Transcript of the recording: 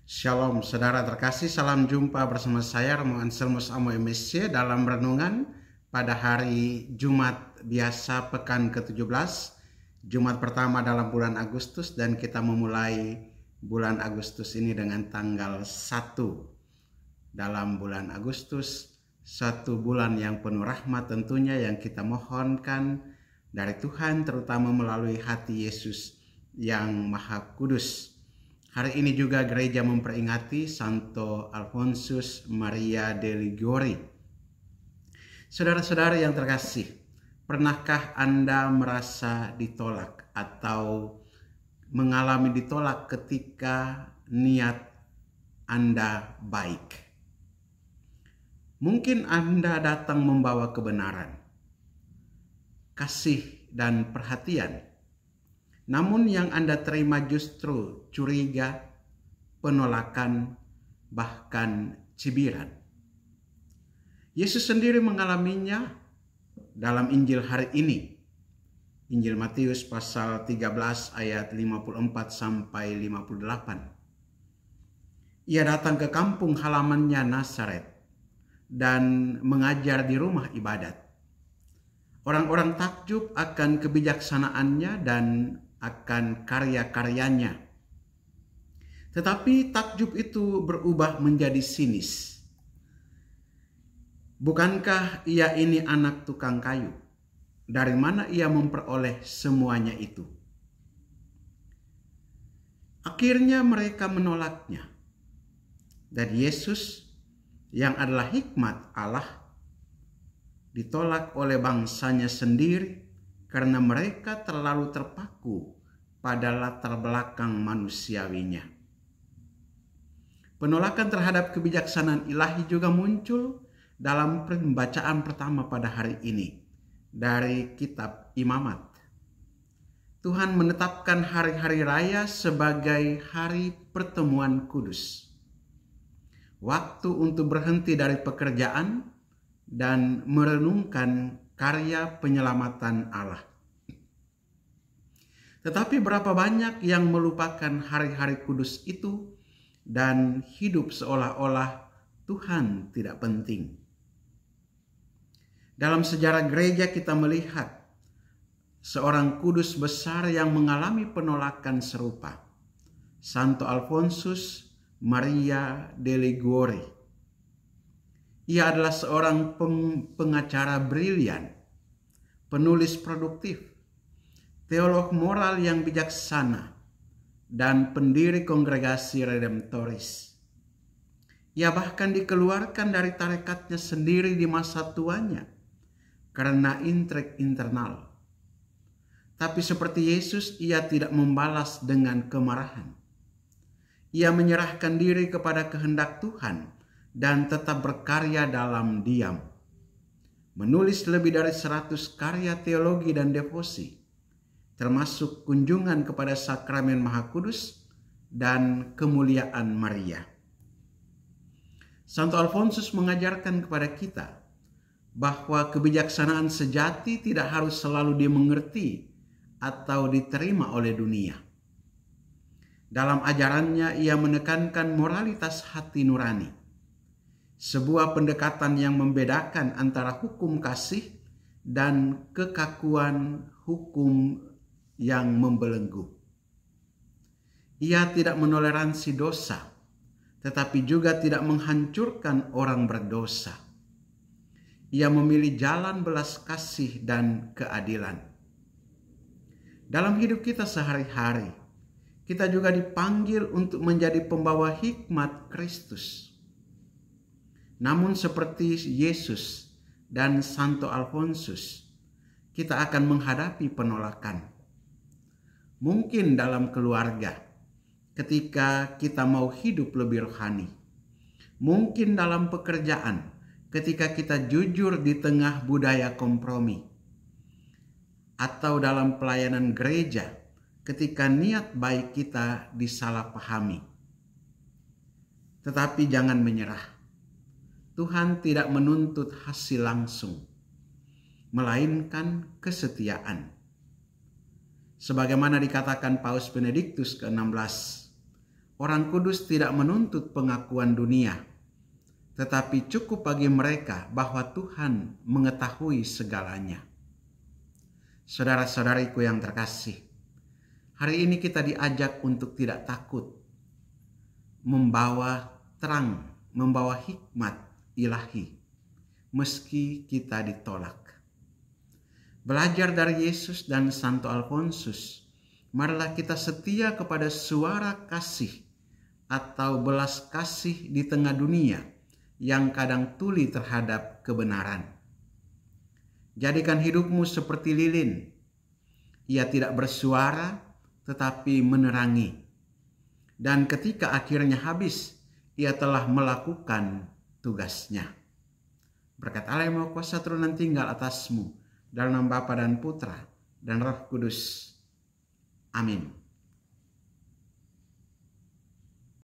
Shalom saudara terkasih, salam jumpa bersama saya Romo Anselmus Amo MSC dalam renungan pada hari Jumat biasa pekan ke-17, Jumat pertama dalam bulan Agustus, dan kita memulai bulan Agustus ini dengan tanggal 1 dalam bulan Agustus, satu bulan yang penuh rahmat tentunya yang kita mohonkan dari Tuhan, terutama melalui hati Yesus yang Maha Kudus. Hari ini juga gereja memperingati Santo Alfonsus Maria de Liguori. Saudara-saudara yang terkasih, pernahkah Anda merasa ditolak atau mengalami ditolak ketika niat Anda baik? Mungkin Anda datang membawa kebenaran, kasih, dan perhatian. Namun yang Anda terima justru curiga, penolakan, bahkan cibiran. Yesus sendiri mengalaminya dalam Injil hari ini. Injil Matius pasal 13 ayat 54 sampai 58. Ia datang ke kampung halamannya Nazaret dan mengajar di rumah ibadat. Orang-orang takjub akan kebijaksanaannya dan akan karya-karyanya. Tetapi takjub itu berubah menjadi sinis. Bukankah ia ini anak tukang kayu? Dari mana ia memperoleh semuanya itu? Akhirnya mereka menolaknya. Dan Yesus yang adalah hikmat Allah ditolak oleh bangsanya sendiri karena mereka terlalu terpaku pada latar belakang manusiawinya. Penolakan terhadap kebijaksanaan ilahi juga muncul dalam pembacaan pertama pada hari ini dari kitab Imamat. Tuhan menetapkan hari-hari raya sebagai hari pertemuan kudus. Waktu untuk berhenti dari pekerjaan dan merenungkan karya penyelamatan Allah. Tetapi berapa banyak yang melupakan hari-hari kudus itu dan hidup seolah-olah Tuhan tidak penting. Dalam sejarah gereja kita melihat seorang kudus besar yang mengalami penolakan serupa, Santo Alfonsus Maria de Liguori. Ia adalah seorang pengacara brilian, penulis produktif, teolog moral yang bijaksana, dan pendiri kongregasi redemptoris. Ia bahkan dikeluarkan dari tarekatnya sendiri di masa tuanya karena intrik internal. Tapi seperti Yesus, ia tidak membalas dengan kemarahan. Ia menyerahkan diri kepada kehendak Tuhan dan tetap berkarya dalam diam. Menulis lebih dari 100 karya teologi dan devosi, termasuk kunjungan kepada Sakramen Maha Kudus dan kemuliaan Maria. Santo Alfonsus mengajarkan kepada kita bahwa kebijaksanaan sejati tidak harus selalu dimengerti atau diterima oleh dunia. Dalam ajarannya, ia menekankan moralitas hati nurani, sebuah pendekatan yang membedakan antara hukum kasih dan kekakuan hukum yang membelenggu. Ia tidak menoleransi dosa, tetapi juga tidak menghancurkan orang berdosa. Ia memilih jalan belas kasih dan keadilan. Dalam hidup kita sehari-hari, kita juga dipanggil untuk menjadi pembawa hikmat Kristus. Namun seperti Yesus dan Santo Alfonsus, kita akan menghadapi penolakan. Mungkin dalam keluarga, ketika kita mau hidup lebih rohani. Mungkin dalam pekerjaan, ketika kita jujur di tengah budaya kompromi. Atau dalam pelayanan gereja, ketika niat baik kita disalahpahami. Tetapi jangan menyerah. Tuhan tidak menuntut hasil langsung, melainkan kesetiaan. Sebagaimana dikatakan Paus Benediktus ke-16, Orang kudus tidak menuntut pengakuan dunia, tetapi cukup bagi mereka bahwa Tuhan mengetahui segalanya. Saudara-saudariku yang terkasih, hari ini kita diajak untuk tidak takut, membawa terang, membawa hikmat ilahi, meski kita ditolak. Belajar dari Yesus dan Santo Alfonsus, marilah kita setia kepada suara kasih atau belas kasih di tengah dunia yang kadang tuli terhadap kebenaran. Jadikan hidupmu seperti lilin. Ia tidak bersuara tetapi menerangi. Dan ketika akhirnya habis, ia telah melakukan tugasnya. Berkat Allah yang Maha Kuasa turun dan tinggal atasmu, dalam nama Bapa dan Putra dan Roh Kudus. Amin.